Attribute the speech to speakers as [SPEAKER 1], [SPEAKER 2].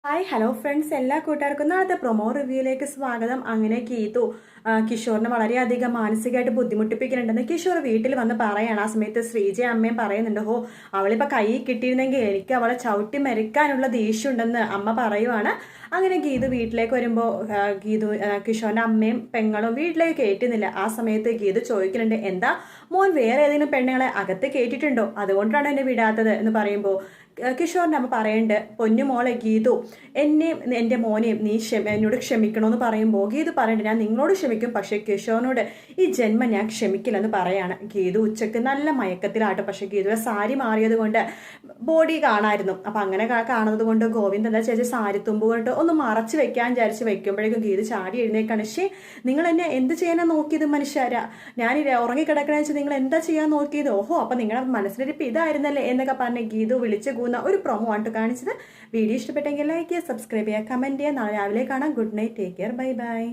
[SPEAKER 1] Hi hello friends, എല്ലാ കൂട്ടുകാർക്കും നാളത്തെ പ്രൊമോ റിവ്യൂയിലേക്ക് സ്വാഗതം. അങ്ങനെ ഗീതു കിഷോറിനെ വളരെയധികം മാനസികമായിട്ട് ബുദ്ധിമുട്ടിപ്പിക്കുന്നുണ്ടെന്ന് കിഷോർ വീട്ടിൽ വന്ന് പറയാണ്. ആ സമയത്ത് ശ്രീജ അമ്മയും പറയുന്നുണ്ട്, ഹോ അവളിപ്പോൾ കൈ കിട്ടിയിരുന്നെങ്കിൽ എനിക്ക് അവളെ ചവിട്ടി മരിക്കാനുള്ള ദേഷ്യമുണ്ടെന്ന് അമ്മ പറയുവാണ്. അങ്ങനെ ഗീതു വീട്ടിലേക്ക് വരുമ്പോൾ കിഷോറിൻ്റെ അമ്മയും പെങ്ങളും വീട്ടിലേക്ക് കയറ്റുന്നില്ല. ആ സമയത്ത് ഗീതു ചോദിക്കുന്നുണ്ട്, എന്താ മോൻ വേറെ ഏതെങ്കിലും പെണ്ണുങ്ങളെ അകത്ത് കയറ്റിയിട്ടുണ്ടോ, അതുകൊണ്ടാണ് എന്നെ വിടാത്തത് എന്ന് പറയുമ്പോൾ കിഷോറിൻ്റെ അമ്മ പറയുന്നുണ്ട്, പൊന്നു മോളെ ഗീതു, എന്നെയും എൻ്റെ മോനെയും നീ എന്നോട് ക്ഷമിക്കണമെന്ന് പറയുമ്പോൾ ഗീതു പറയുന്നുണ്ട്, ഞാൻ നിങ്ങളോട് ക്ഷമിക്കും, പക്ഷേ കിഷോറിനോട് ഈ ജന്മം ഞാൻ ക്ഷമിക്കില്ലെന്ന് പറയാണ്. ഗീതു ഉച്ചക്ക് നല്ല മയക്കത്തിലാട്ടോ. പക്ഷേ ഗീതുവിനെ സാരി മാറിയത് കൊണ്ട് ബോഡി കാണായിരുന്നു. അപ്പം അങ്ങനെ കാണുന്നത് കൊണ്ട് ഗോവിന്ദ് എന്താ ചേച്ചി സാരി തുമ്പ് കൊണ്ട് ഒന്ന് മറച്ച് വെക്കാൻ വിചാരിച്ച് വെക്കുമ്പോഴേക്കും ഗീതു ചാടി എഴുന്നേക്കാണ്. പക്ഷേ നിങ്ങൾ എന്നെ എന്ത് ചെയ്യാനാണ് നോക്കിയത് മനുഷ്യരാ, ഞാൻ ഉറങ്ങിക്കിടക്കണ വെച്ചാൽ നിങ്ങൾ എന്താ ചെയ്യാൻ നോക്കിയത്, ഓഹോ അപ്പം നിങ്ങളുടെ മനസ്സിലിരിപ്പ് ഇതായിരുന്നല്ലേ എന്നൊക്കെ പറഞ്ഞ് ഗീതു വിളിച്ച് ഒരു പ്രൊമോ ആണ് കാണിച്ചത്. വീഡിയോ ഇഷ്ടപ്പെട്ടെങ്കിൽ ലൈക്ക് ചെയ്യുക, സബ്സ്ക്രൈബ് ചെയ്യുക, കമൻറ്റ് ചെയ്യുക. നാളെ രാവിലെ കാണാം. Good night, take care, bye bye.